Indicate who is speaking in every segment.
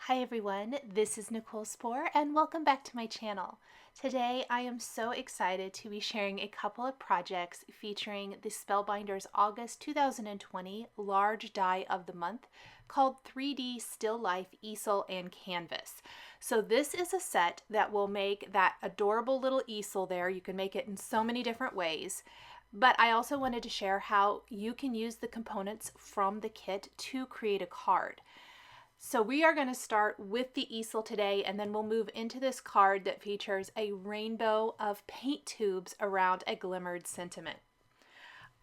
Speaker 1: Hi everyone, this is Nicole Spohr and welcome back to my channel. Today I am so excited to be sharing a couple of projects featuring the Spellbinders August 2020 Large Die of the Month called 3D Still Life Easel and Canvas. So this is a set that will make that adorable little easel there. You can make it in so many different ways. But I also wanted to share how you can use the components from the kit to create a card. So we are going to start with the easel today, and then we'll move into this card that features a rainbow of paint tubes around a glimmered sentiment.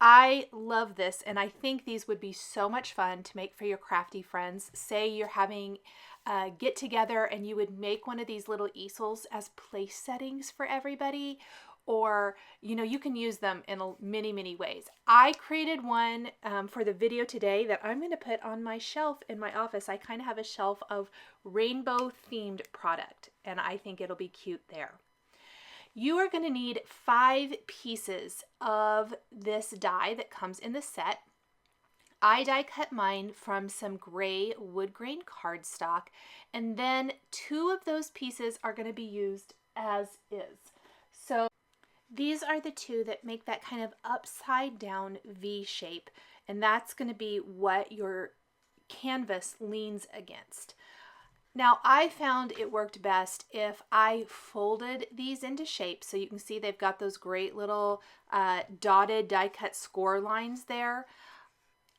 Speaker 1: I love this, and I think these would be so much fun to make for your crafty friends. Say you're having a get together and you would make one of these little easels as place settings for everybody, or you can use them in many ways. I created one for the video today that I'm going to put on my shelf in my office. I kind of have a shelf of rainbow themed product, and I think it'll be cute there. You are going to need 5 pieces of this die that comes in the set. I die cut mine from some gray wood grain cardstock, and then 2 of those pieces are going to be used as is. So these are the 2 that make that kind of upside down V shape, and that's going to be what your canvas leans against. Now, I found it worked best if I folded these into shape. So you can see they've got those great little dotted die cut score lines there.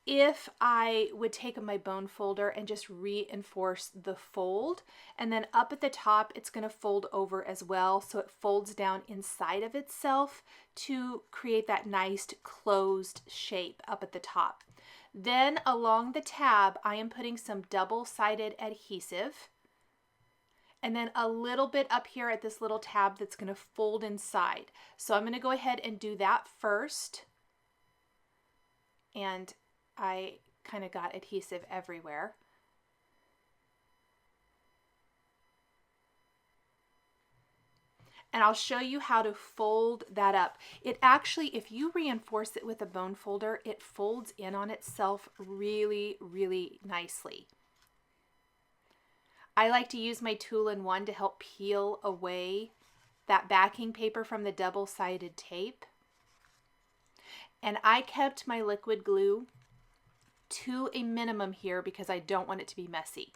Speaker 1: If I would take my bone folder and just reinforce the fold, and then up at the top it's going to fold over as well, so it folds down inside of itself to create that nice closed shape up at the top. Then along the tab I am putting some double-sided adhesive, and then a little bit up here at this little tab that's going to fold inside. So I'm going to go ahead and do that first, and I kind of got adhesive everywhere. And I'll show you how to fold that up. It actually, if you reinforce it with a bone folder, it folds in on itself really nicely. I like to use my tool-in-one to help peel away that backing paper from the double-sided tape. And I kept my liquid glue to a minimum here because I don't want it to be messy.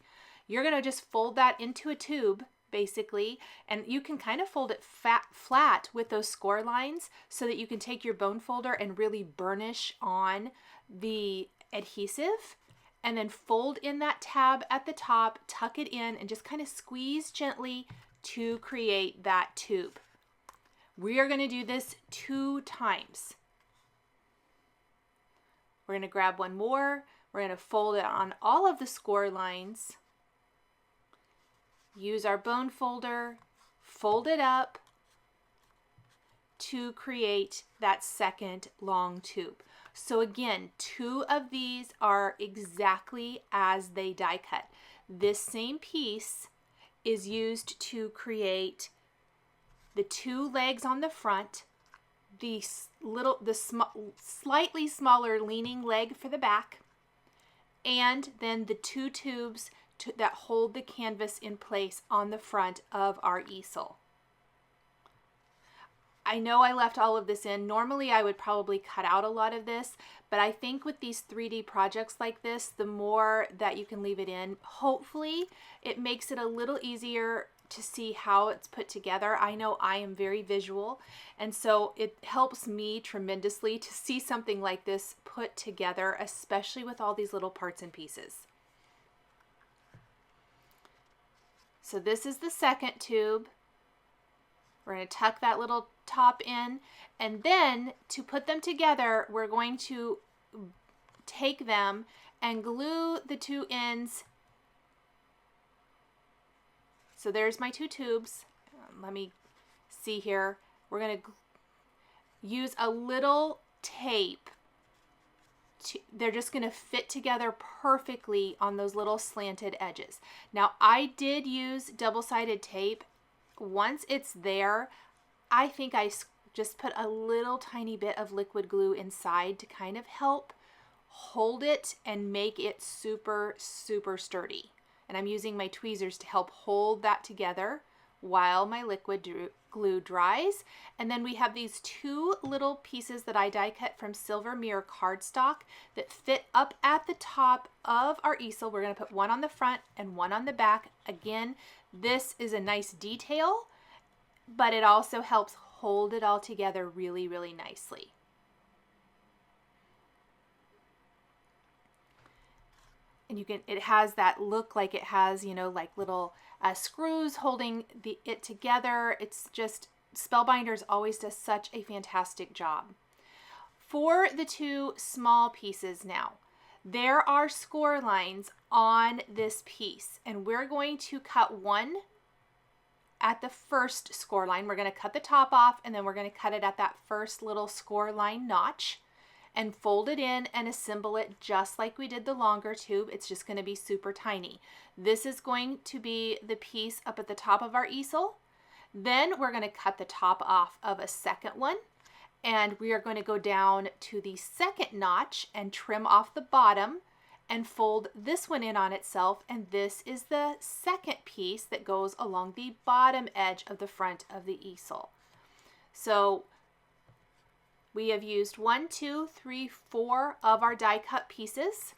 Speaker 1: You're going to just fold that into a tube basically, and you can kind of fold it flat with those score lines so that you can take your bone folder and really burnish on the adhesive, and then fold in that tab at the top, tuck it in, and just kind of squeeze gently to create that tube. We are going to do this 2 times. We're going to grab one more. We're going to fold it on all of the score lines. Use our bone folder, fold it up to create that second long tube. So again, 2 of these are exactly as they die cut. This same piece is used to create the 2 legs on the front, the slightly smaller leaning leg for the back, and then the 2 tubes that hold the canvas in place on the front of our easel. I know I left all of this in. Normally I would probably cut out a lot of this, but I think with these 3D projects like this, the more that you can leave it in, hopefully it makes it a little easier to see how it's put together. I know I am very visual, and so it helps me tremendously to see something like this put together, especially with all these little parts and pieces. So this is the second tube. We're going to tuck that little top in, and then to put them together, we're going to take them and glue the 2 ends. So there's my 2 tubes. Let me see here. We're going to use a little tape. They're just going to fit together perfectly on those little slanted edges. Now, I did use double-sided tape. Once it's there, I think I just put a little tiny bit of liquid glue inside to kind of help hold it and make it super sturdy. and I'm using my tweezers to help hold that together while my liquid glue dries. And then we have these two little pieces that I die cut from Silver Mirror cardstock that fit up at the top of our easel. We're going to put one on the front and one on the back. Again, this is a nice detail, but it also helps hold it all together really, really nicely. And you can, it has that look like it has, you know, like little screws holding it together. It's just, Spellbinders always does such a fantastic job. For the two small pieces now, there are score lines on this piece, and we're going to cut one at the first score line. We're going to cut the top off, and then we're going to cut it at that first little score line notch and fold it in and assemble it just like we did the longer tube. It's just going to be super tiny. This is going to be the piece up at the top of our easel. Then we're going to cut the top off of a second one, and we are going to go down to the second notch and trim off the bottom and fold this one in on itself, and this is the second piece that goes along the bottom edge of the front of the easel. So we have used 1, 2, 3, 4 of our die cut pieces,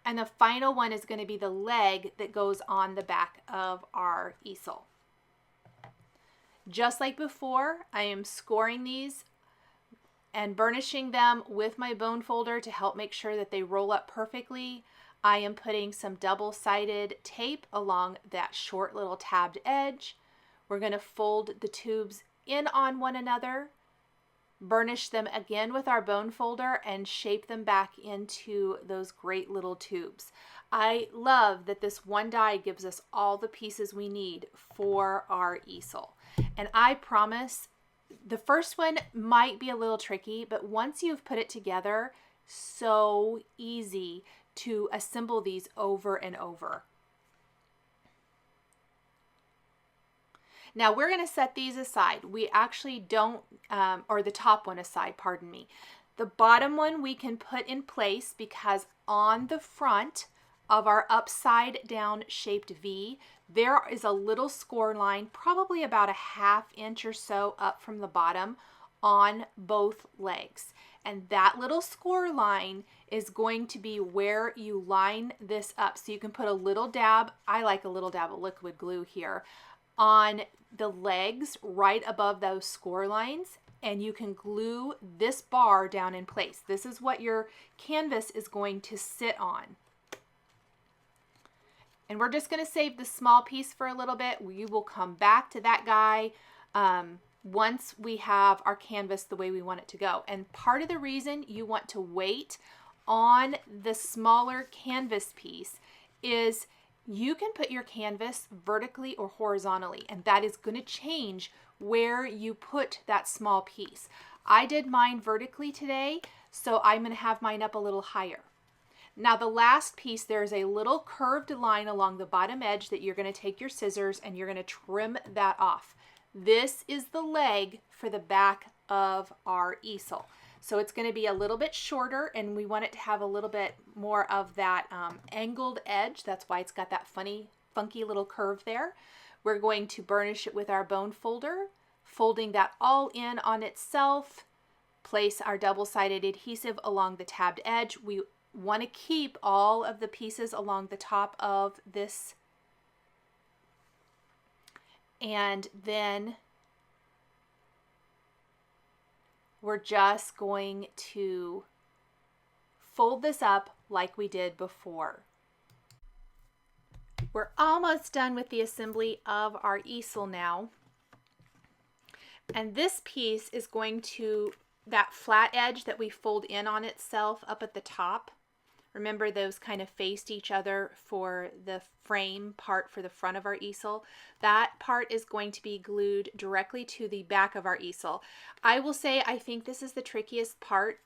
Speaker 1: and the final one is going to be the leg that goes on the back of our easel. Just like before, I am scoring these and burnishing them with my bone folder to help make sure that they roll up perfectly. I am putting some double-sided tape along that short little tabbed edge. We're going to fold the tubes in on one another, burnish them again with our bone folder, and shape them back into those great little tubes. I love that this one die gives us all the pieces we need for our easel. And I promise the first one might be a little tricky, but once you've put it together, so easy to assemble these over and over. Now we're going to set these aside. We actually don't, or the top one aside, pardon me. The bottom one we can put in place because on the front of our upside down shaped V, there is a little score line, probably about a ½ inch or so up from the bottom on both legs. And that little score line is going to be where you line this up. So you can put a little dab, I like a little dab of liquid glue here, on the legs right above those score lines, and you can glue this bar down in place. This is what your canvas is going to sit on. And we're just going to save the small piece for a little bit. We will come back to that guy once we have our canvas the way we want it to go. And part of the reason you want to wait on the smaller canvas piece is you can put your canvas vertically or horizontally, and that is going to change where you put that small piece. I did mine vertically today, so I'm going to have mine up a little higher. Now the last piece, there's a little curved line along the bottom edge that you're going to take your scissors and you're going to trim that off. This is the leg for the back of our easel. So it's going to be a little bit shorter, and we want it to have a little bit more of that angled edge. That's why it's got that funky little curve there. We're going to burnish it with our bone folder, folding that all in on itself. Place our double-sided adhesive along the tabbed edge. We want to keep all of the pieces along the top of this. And then we're just going to fold this up like we did before. We're almost done with the assembly of our easel now. And this piece is going to, that flat edge that we fold in on itself up at the top. Remember those kind of faced each other for the frame part for the front of our easel. That part is going to be glued directly to the back of our easel. I will say I think this is the trickiest part.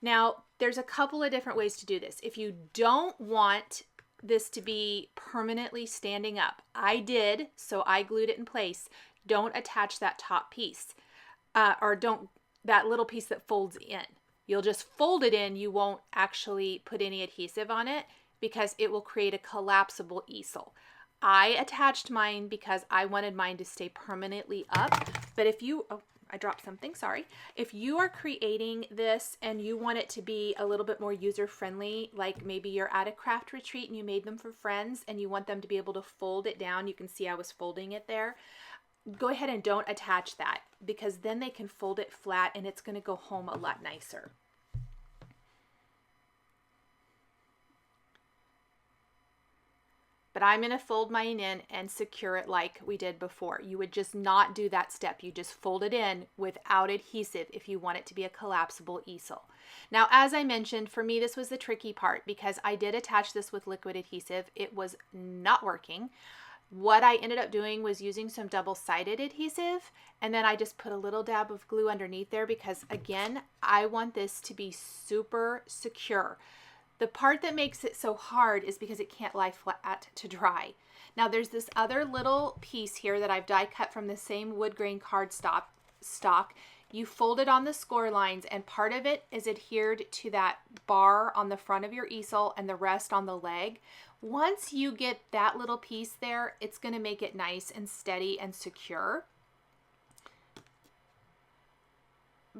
Speaker 1: Now, there's a couple of different ways to do this. If you don't want this to be permanently standing up, I did, so I glued it in place. Don't attach that top piece, or don't, that little piece that folds in. You'll just fold it in, you won't actually put any adhesive on it. because it will create a collapsible easel. I attached mine because I wanted mine to stay permanently up, but if you, oh, I dropped something, sorry. If you are creating this and you want it to be a little bit more user-friendly, like maybe you're at a craft retreat and you made them for friends and you want them to be able to fold it down, you can see I was folding it there, go ahead and don't attach that, because then they can fold it flat and it's going to go home a lot nicer. But I'm going to fold mine in and secure it like we did before. You would just not do that step. You just fold it in without adhesive if you want it to be a collapsible easel. Now, as I mentioned, for me, this was the tricky part because I did attach this with liquid adhesive. It was not working. What I ended up doing was using some double-sided adhesive, and then I just put a little dab of glue underneath there because, again, I want this to be super secure. The part that makes it so hard is because it can't lie flat to dry. Now there's this other little piece here that I've die cut from the same wood grain cardstock. You fold it on the score lines and part of it is adhered to that bar on the front of your easel and the rest on the leg. Once you get that little piece there, it's going to make it nice and steady and secure.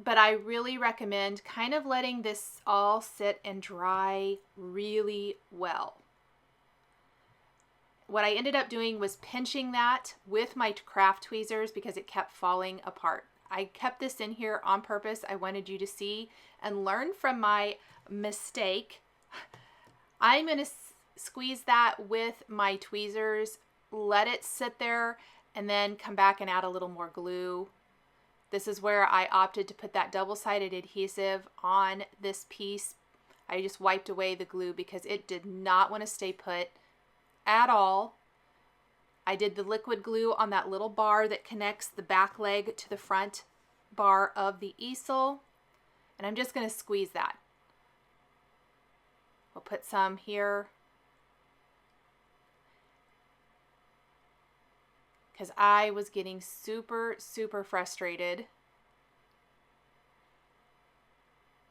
Speaker 1: But I really recommend kind of letting this all sit and dry really well. What I ended up doing was pinching that with my craft tweezers because it kept falling apart. I kept this in here on purpose. I wanted you to see and learn from my mistake. I'm going to squeeze that with my tweezers, let it sit there, and then come back and add a little more glue. This is where I opted to put that double-sided adhesive on this piece. I just wiped away the glue because it did not want to stay put at all. I did the liquid glue on that little bar that connects the back leg to the front bar of the easel. And I'm just going to squeeze that. We'll put some here, because I was getting super frustrated.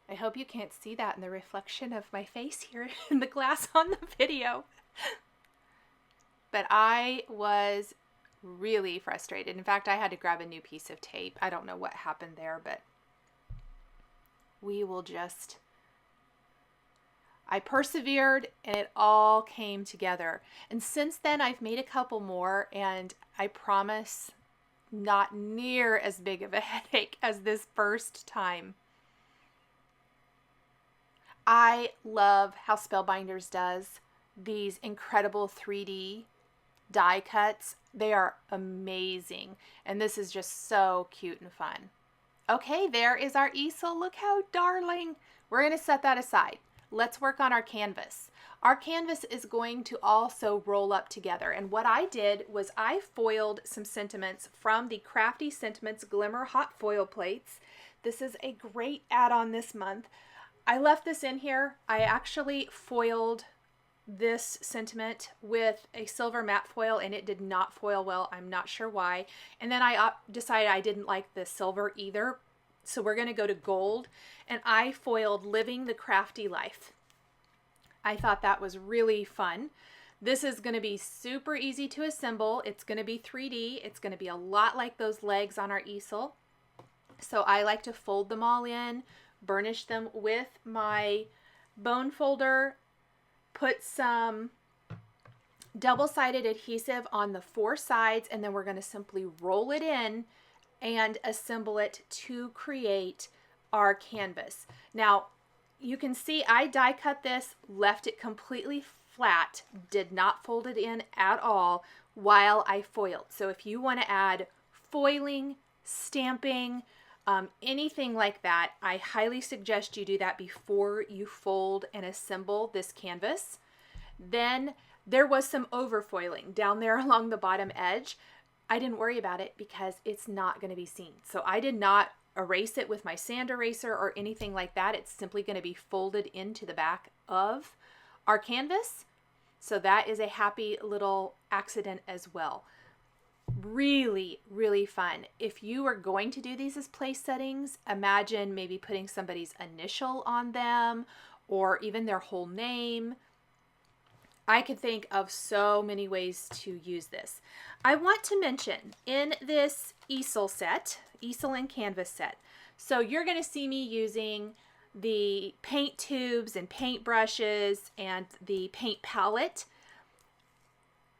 Speaker 1: I hope you can't see that in the reflection of my face here in the glass on the video. But I was really frustrated. In fact, I had to grab a new piece of tape. I don't know what happened there, but we will just... I persevered and it all came together. And since then I've made a couple more and I promise not near as big of a headache as this first time. I love how Spellbinders does these incredible 3D die cuts. They are amazing. And this is just so cute and fun. Okay, there is our easel. Look how darling. We're going to set that aside. Let's work on our canvas. Our canvas is going to also roll up together. And what I did was I foiled some sentiments from the Crafty Sentiments Glimmer hot foil plates. This is a great add-on this month. I left this in here. I actually foiled this sentiment with a silver matte foil and it did not foil well. I'm not sure why. And then I decided I didn't like the silver either. So we're going to go to gold, and I foiled Living the Crafty Life. I thought that was really fun. This is going to be super easy to assemble. It's going to be 3D. It's going to be a lot like those legs on our easel. So I like to fold them all in, burnish them with my bone folder, put some double-sided adhesive on the 4 sides, and then we're going to simply roll it in and assemble it to create our canvas. Now, you can see I die cut this, left it completely flat, did not fold it in at all while I foiled. So if you want to add foiling, stamping, anything like that, I highly suggest you do that before you fold and assemble this canvas. Then there was some overfoiling down there along the bottom edge. I didn't worry about it because it's not going to be seen. So I did not erase it with my sand eraser or anything like that. It's simply going to be folded into the back of our canvas. So that is a happy little accident as well. Really fun. If you are going to do these as place settings, imagine maybe putting somebody's initial on them or even their whole name. I can think of so many ways to use this. I want to mention in this easel set, easel and canvas set, so you're going to see me using the paint tubes and paint brushes and the paint palette.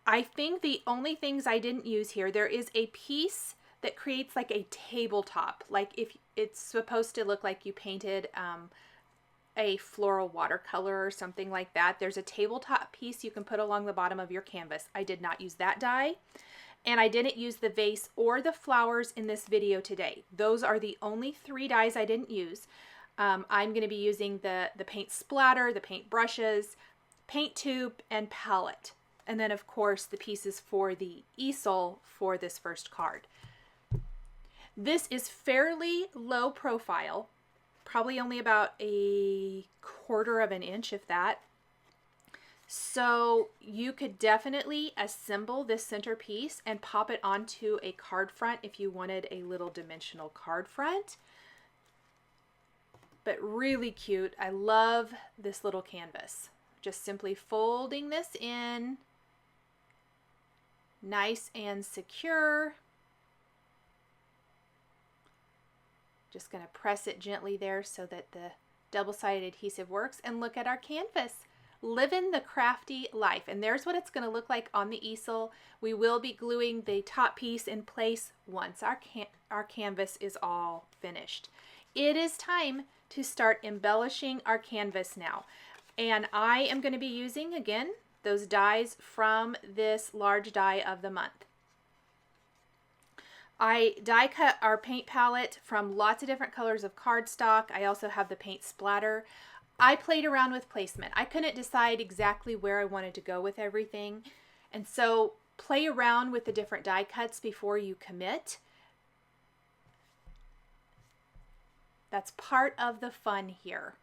Speaker 1: I think the only things I didn't use here, there is a piece that creates like a tabletop, like if it's supposed to look like you painted a floral watercolor or something like that. There's a tabletop piece you can put along the bottom of your canvas. I did not use that die, and I didn't use the vase or the flowers in this video today. Those are the only 3 dies I didn't use. I'm going to be using the paint splatter, the paint brushes, paint tube, and palette. And then of course the pieces for the easel for this first card. This is fairly low profile, probably only about a 1/4 of an inch, if that. So you could definitely assemble this centerpiece and pop it onto a card front if you wanted a little dimensional card front. But really cute. I love this little canvas. Just simply folding this in, nice and secure. Just going to press it gently there so that the double-sided adhesive works. And look at our canvas. Living the crafty life. And there's what it's going to look like on the easel. We will be gluing the top piece in place once our canvas is all finished. It is time to start embellishing our canvas now. And I am going to be using, again, those dies from this large die of the month. I die cut our paint palette from lots of different colors of cardstock. I also have the paint splatter. I played around with placement. I couldn't decide exactly where I wanted to go with everything. And so play around with the different die cuts before you commit. That's part of the fun here.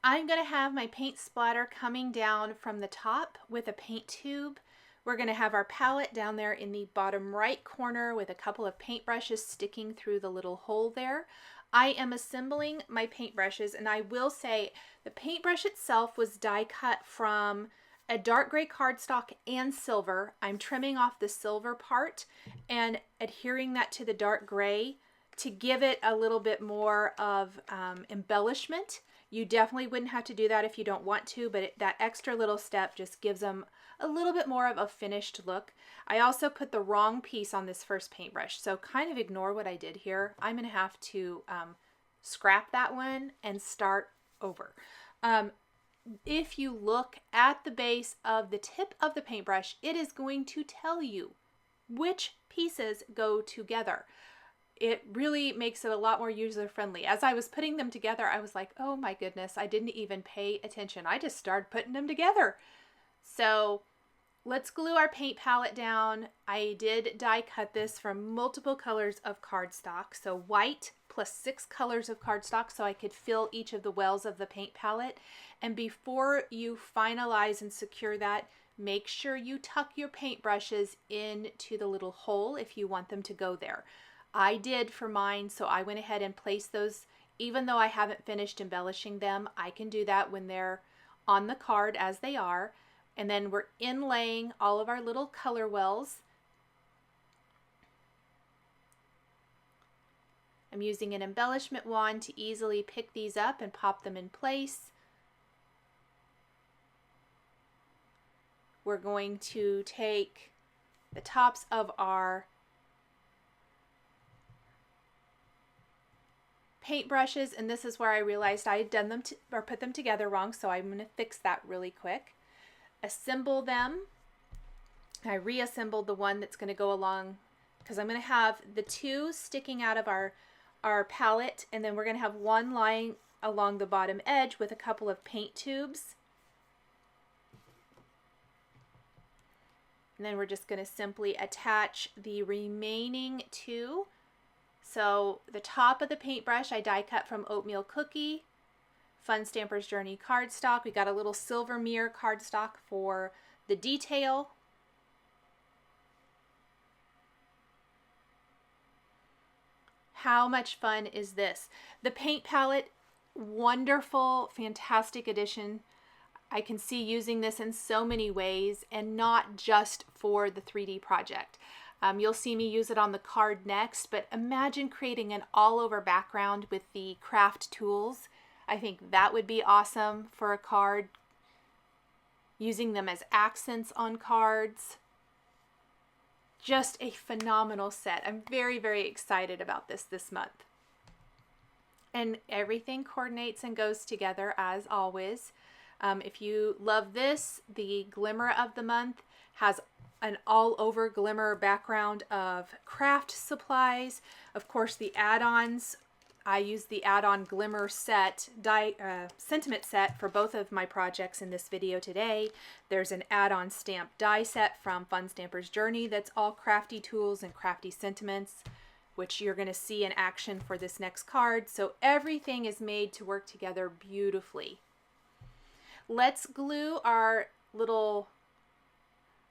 Speaker 1: I'm going to have my paint splatter coming down from the top with a paint tube. We're going to have our palette down there in the bottom right corner with a couple of paintbrushes sticking through the little hole there. I am assembling my paintbrushes, and I will say the paintbrush itself was die cut from a dark gray cardstock and silver. I'm trimming off the silver part and adhering that to the dark gray to give it a little bit more of embellishment. You definitely wouldn't have to do that if you don't want to, but that extra little step just gives them a little bit more of a finished look. I also put the wrong piece on this first paintbrush, so kind of ignore what I did here. I'm going to have to scrap that one and start over. If you look at the base of the tip of the paintbrush, it is going to tell you which pieces go together. It really makes it a lot more user-friendly. As I was putting them together, I was like, oh my goodness, I didn't even pay attention. I just started putting them together. So let's glue our paint palette down. I did die cut this from multiple colors of cardstock. So white plus 6 colors of cardstock so I could fill each of the wells of the paint palette. And before you finalize and secure that, make sure you tuck your paintbrushes into the little hole if you want them to go there. I did for mine, so I went ahead and placed those. Even though I haven't finished embellishing them, I can do that when they're on the card as they are. And then we're inlaying all of our little color wells. I'm using an embellishment wand to easily pick these up and pop them in place. We're going to take the tops of our paintbrushes, and this is where I realized I had done them or put them together wrong, so I'm going to fix that really quick. Assemble them. I reassembled the one that's going to go along, because I'm going to have the 2 sticking out of our palette, and then we're going to have one lying along the bottom edge with a couple of paint tubes. And then we're just going to simply attach the remaining 2. So the top of the paintbrush I die cut from Oatmeal Cookie, Fun Stamper's Journey cardstock. We got a little silver mirror cardstock for the detail. How much fun is this? The paint palette, wonderful, fantastic addition. I can see using this in so many ways and not just for the 3D project. You'll see me use it on the card next, but imagine creating an all-over background with the craft tools. I think that would be awesome for a card. Using them as accents on cards. Just a phenomenal set. I'm very, very excited about this month. And everything coordinates and goes together as always. If you love this, the Glimmer of the month has an all-over Glimmer background of craft supplies. Of course, the add-ons, I use the add-on Glimmer set, sentiment set for both of my projects in this video today. There's an add-on stamp die set from Fun Stamper's Journey that's all crafty tools and crafty sentiments, which you're going to see in action for this next card. So everything is made to work together beautifully. Let's glue our little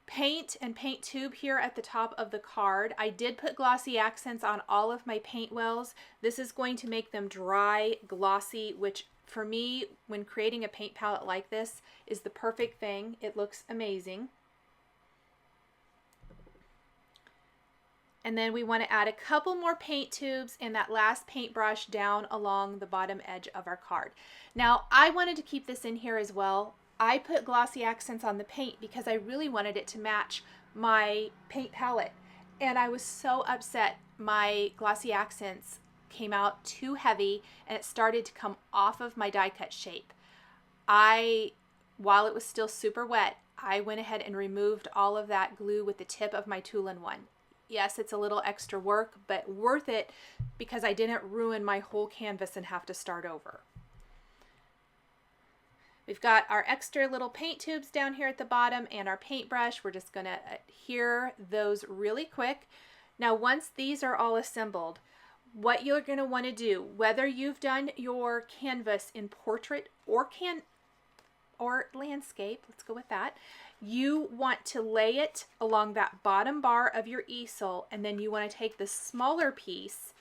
Speaker 1: paint and paint tube here at the top of the card. I did put glossy accents on all of my paint wells. This is going to make them dry, glossy, which for me, when creating a paint palette like this, is the perfect thing. It looks amazing. And then we want to add a couple more paint tubes and that last paintbrush down along the bottom edge of our card. Now, I wanted to keep this in here as well. I put glossy accents on the paint because I really wanted it to match my paint palette. And I was so upset my glossy accents came out too heavy and it started to come off of my die cut shape. While it was still super wet, I went ahead and removed all of that glue with the tip of my tool-in-one. Yes, it's a little extra work, but worth it because I didn't ruin my whole canvas and have to start over. We've got our extra little paint tubes down here at the bottom and our paintbrush. We're just going to adhere those really quick. Now, once these are all assembled, what you're going to want to do, whether you've done your canvas in portrait or landscape, let's go with that, you want to lay it along that bottom bar of your easel, and then you want to take the smaller piece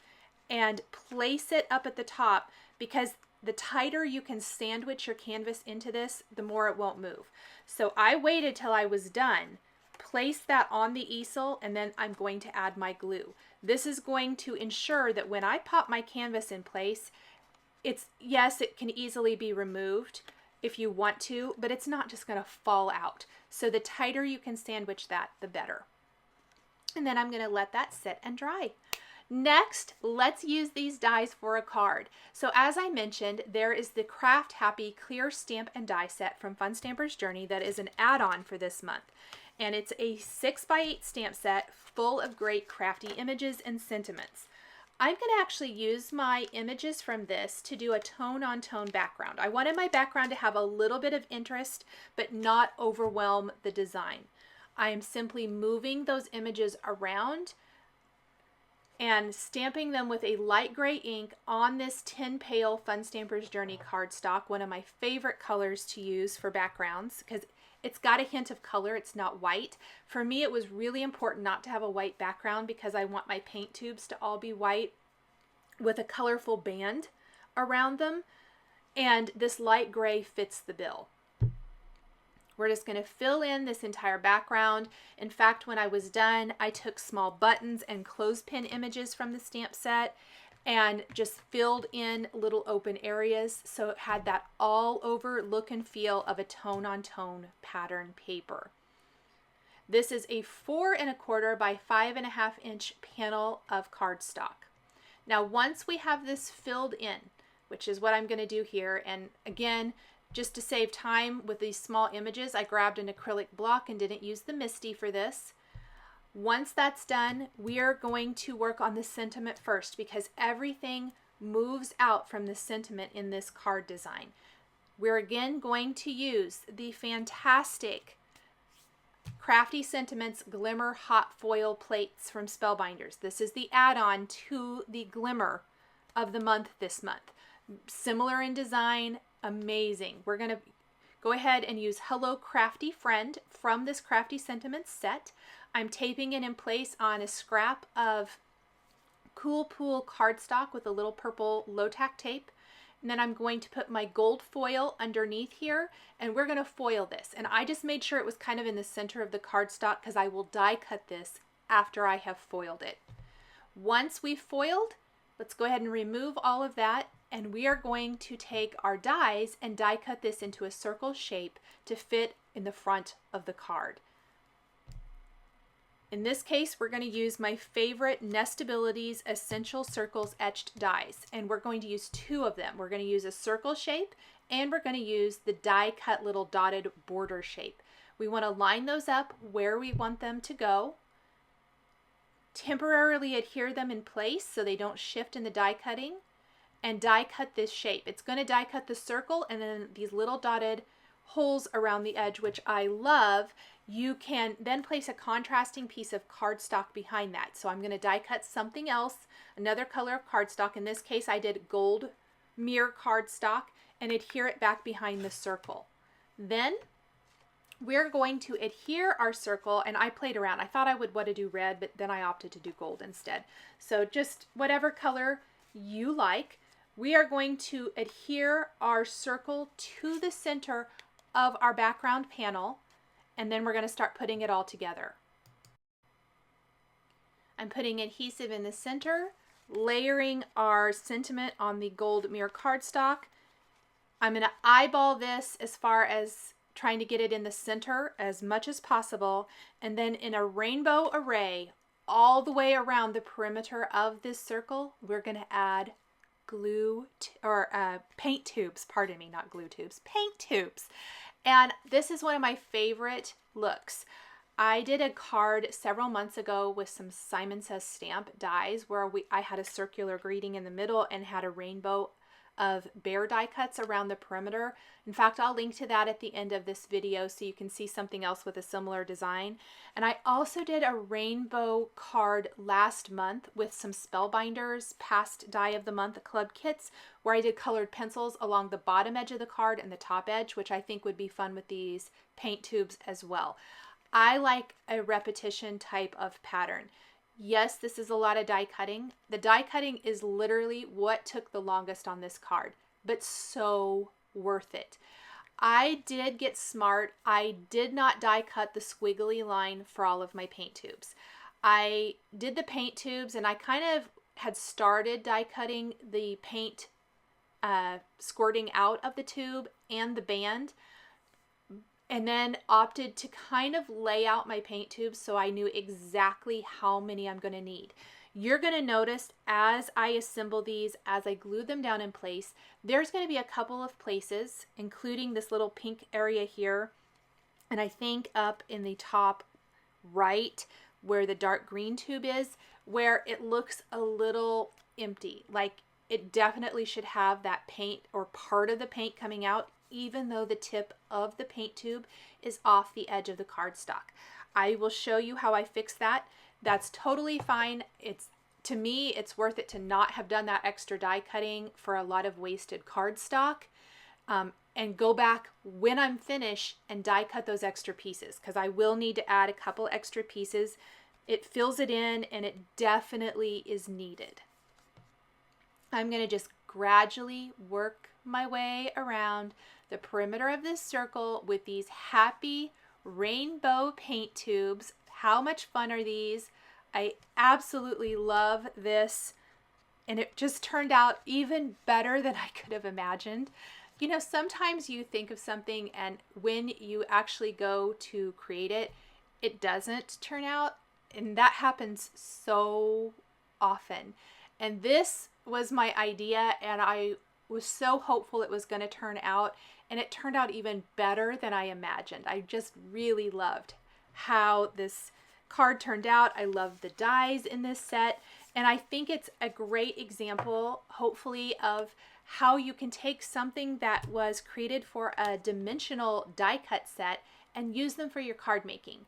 Speaker 1: and place it up at the top, because the tighter you can sandwich your canvas into this, the more it won't move. So I waited till I was done, placed that on the easel, and then I'm going to add my glue. This is going to ensure that when I pop my canvas in place, yes, it can easily be removed if you want to, but it's not just going to fall out. So the tighter you can sandwich that, the better. And then I'm going to let that sit and dry. Next, let's use these dies for a card. So as I mentioned, there is the Craft Happy Clear Stamp and Die set from Fun Stamper's Journey that is an add-on for this month. And it's a 6x8 stamp set full of great crafty images and sentiments. I'm going to actually use my images from this to do a tone-on-tone background. I wanted my background to have a little bit of interest, but not overwhelm the design. I am simply moving those images around and stamping them with a light gray ink on this Tin Pail Fun Stamper's Journey cardstock, one of my favorite colors to use for backgrounds because it's got a hint of color, it's not white. For me, it was really important not to have a white background because I want my paint tubes to all be white with a colorful band around them, and this light gray fits the bill. We're just going to fill in this entire background. In fact, when I was done, I took small buttons and clothespin images from the stamp set and just filled in little open areas so it had that all over look and feel of a tone-on-tone pattern paper. This is a 4 1/4 by 5 1/2 inch panel of cardstock. Now, once we have this filled in, which is what I'm going to do here, and again, just to save time with these small images, I grabbed an acrylic block and didn't use the Misty for this. Once that's done, we are going to work on the sentiment first because everything moves out from the sentiment in this card design. We're again going to use the fantastic Crafty Sentiments Glimmer Hot Foil Plates from Spellbinders. This is the add-on to the Glimmer of the month this month. Similar in design, amazing. We're going to go ahead and use Hello Crafty Friend from this Crafty Sentiments set. I'm taping it in place on a scrap of Cool Pool cardstock with a little purple low tack tape. And then I'm going to put my gold foil underneath here, and we're going to foil this. And I just made sure it was kind of in the center of the cardstock because I will die cut this after I have foiled it. Once we've foiled, let's go ahead and remove all of that, and we are going to take our dies and die cut this into a circle shape to fit in the front of the card. In this case, we're going to use my favorite Nestabilities Essential Circles Etched dies, and we're going to use 2 of them. We're going to use a circle shape, and we're going to use the die cut little dotted border shape. We want to line those up where we want them to go, temporarily adhere them in place so they don't shift in the die cutting, and die cut this shape. It's going to die cut the circle and then these little dotted holes around the edge, which I love. You can then place a contrasting piece of cardstock behind that. So I'm going to die cut something else, another color of cardstock. In this case, I did gold mirror cardstock, and adhere it back behind the circle. Then we're going to adhere our circle, and I played around. I thought I would want to do red, but then I opted to do gold instead. So just whatever color you like. We are going to adhere our circle to the center of our background panel, and then we're going to start putting it all together. I'm putting adhesive in the center, layering our sentiment on the gold mirror cardstock. I'm going to eyeball this as far as trying to get it in the center as much as possible, and then in a rainbow array all the way around the perimeter of this circle, we're going to add paint tubes, pardon me, not glue tubes, paint tubes. And this is one of my favorite looks. I did a card several months ago with some Simon Says stamp dies where I had a circular greeting in the middle and had a rainbow of bear die cuts around the perimeter. In fact, I'll link to that at the end of this video so you can see something else with a similar design. And I also did a rainbow card last month with some Spellbinders past die of the month club kits where I did colored pencils along the bottom edge of the card and the top edge, which I think would be fun with these paint tubes as well. I like a repetition type of pattern. Yes, this is a lot of die cutting. The die cutting is literally what took the longest on this card, but so worth it. I did get smart. I did not die cut the squiggly line for all of my paint tubes. I did the paint tubes and I kind of had started die cutting the paint squirting out of the tube and the band, and then opted to kind of lay out my paint tubes so I knew exactly how many I'm going to need. You're going to notice as I assemble these, as I glue them down in place, there's going to be a couple of places, including this little pink area here, and I think up in the top right where the dark green tube is, where it looks a little empty. Like it definitely should have that paint or part of the paint coming out, even though the tip of the paint tube is off the edge of the cardstock. I will show you how I fix that. That's totally fine. To me, it's worth it to not have done that extra die cutting for a lot of wasted cardstock, and go back when I'm finished and die cut those extra pieces, because I will need to add a couple extra pieces. It fills it in and it definitely is needed. I'm going to just gradually work my way around the perimeter of this circle with these happy rainbow paint tubes. How much fun are these? I absolutely love this, and it just turned out even better than I could have imagined. You know, sometimes you think of something and when you actually go to create it, it doesn't turn out, and that happens so often. And this was my idea, and I was so hopeful it was going to turn out, and it turned out even better than I imagined. I just really loved how this card turned out. I love the dies in this set, and I think it's a great example, hopefully, of how you can take something that was created for a dimensional die cut set and use them for your card making.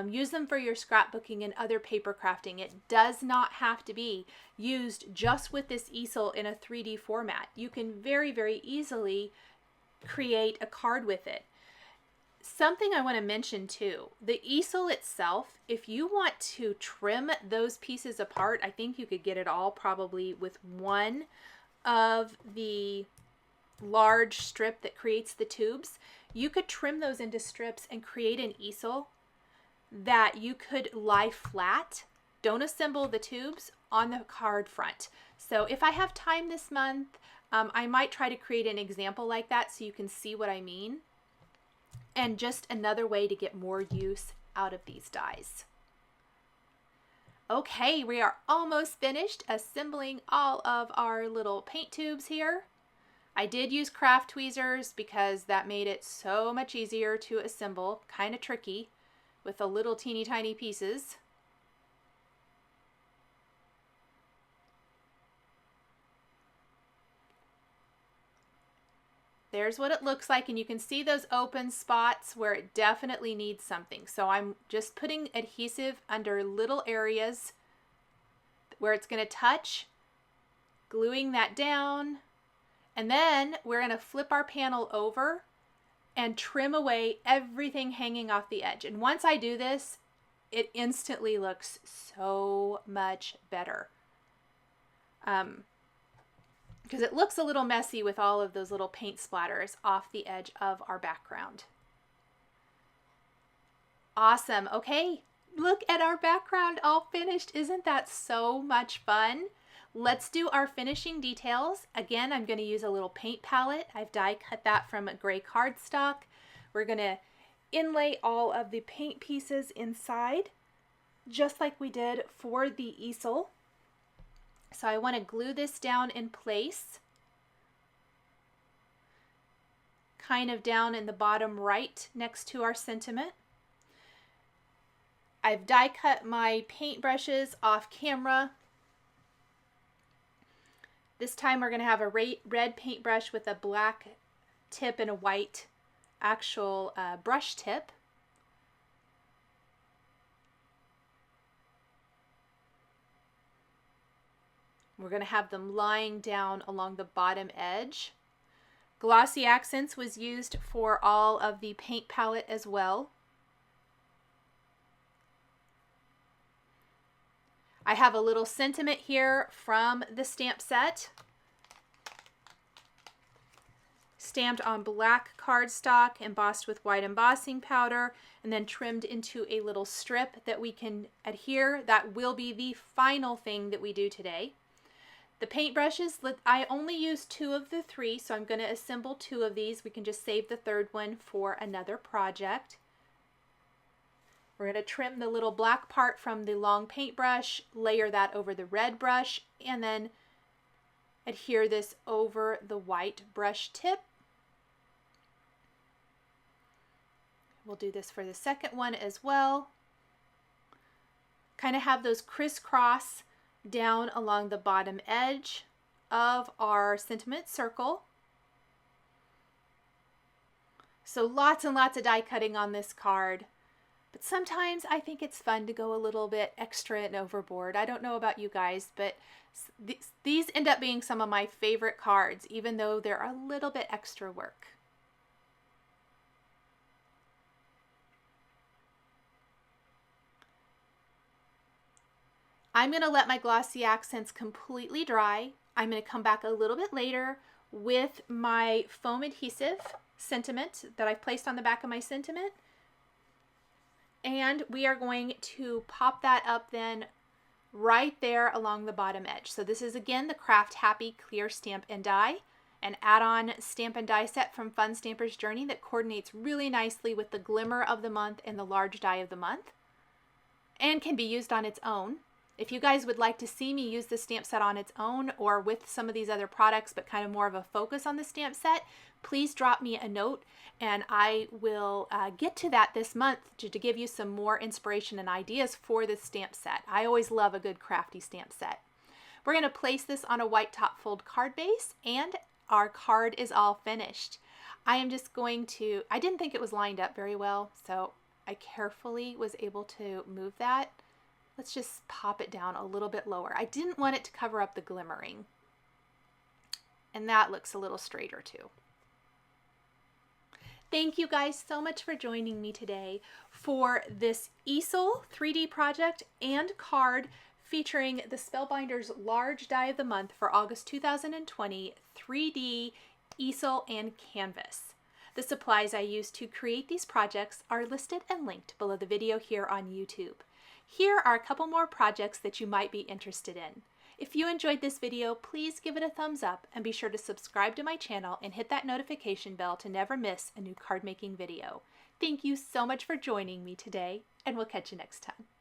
Speaker 1: Use them for your scrapbooking and other paper crafting. It does not have to be used just with this easel in a 3D format. You can very, very easily create a card with it. Something I want to mention too, the easel itself, if you want to trim those pieces apart, I think you could get it all probably with one of the large strip that creates the tubes, you could trim those into strips and create an easel that you could lie flat. Don't assemble the tubes on the card front. So if I have time this month, I might try to create an example like that so you can see what I mean. And just another way to get more use out of these dies. Okay, we are almost finished assembling all of our little paint tubes here. I did use craft tweezers because that made it so much easier to assemble, kind of tricky with the little teeny tiny pieces. There's what it looks like, and you can see those open spots where it definitely needs something. So I'm just putting adhesive under little areas where it's going to touch, gluing that down, and then we're going to flip our panel over and trim away everything hanging off the edge. And once I do this, it instantly looks so much better. Because it looks a little messy with all of those little paint splatters off the edge of our background. Awesome. Okay, look at our background all finished. Isn't that so much fun? Let's do our finishing details. Again, I'm going to use a little paint palette. I've die cut that from a gray cardstock. We're going to inlay all of the paint pieces inside, just like we did for the easel. So I want to glue this down in place, kind of down in the bottom right next to our sentiment. I've die cut my paint brushes off camera. This time we're going to have a red paintbrush with a black tip and a white actual brush tip. We're going to have them lying down along the bottom edge. Glossy Accents was used for all of the paint palette as well. I have a little sentiment here from the stamp set, stamped on black cardstock, embossed with white embossing powder, and then trimmed into a little strip that we can adhere. That will be the final thing that we do today. The paintbrushes, I only used 2 of the 3, so I'm going to assemble 2 of these. We can just save the third one for another project. We're going to trim the little black part from the long paintbrush, layer that over the red brush, and then adhere this over the white brush tip. We'll do this for the second one as well. Kind of have those crisscross down along the bottom edge of our sentiment circle. So lots and lots of die cutting on this card. But sometimes I think it's fun to go a little bit extra and overboard. I don't know about you guys, but these end up being some of my favorite cards, even though they're a little bit extra work. I'm going to let my Glossy Accents completely dry. I'm going to come back a little bit later with my foam adhesive sentiment that I've placed on the back of my sentiment. And we are going to pop that up then right there along the bottom edge. So this is again the Craft Happy Clear Stamp and Die, an add-on stamp and die set from Fun Stamper's Journey that coordinates really nicely with the Glimmer of the month and the large die of the month, and can be used on its own. If you guys would like to see me use the stamp set on its own or with some of these other products, but kind of more of a focus on the stamp set, please drop me a note and I will get to that this month to give you some more inspiration and ideas for this stamp set. I always love a good crafty stamp set. We're going to place this on a white top fold card base and our card is all finished. I am just going to, I didn't think it was lined up very well, so I carefully was able to move that. Let's just pop it down a little bit lower. I didn't want it to cover up the glimmering. And that looks a little straighter too. Thank you guys so much for joining me today for this easel 3D project and card featuring the Spellbinders Large Die of the Month for August 2020 3D easel, and canvas. The supplies I used to create these projects are listed and linked below the video here on YouTube. Here are a couple more projects that you might be interested in. If you enjoyed this video, please give it a thumbs up and be sure to subscribe to my channel and hit that notification bell to never miss a new card making video. Thank you so much for joining me today, and we'll catch you next time.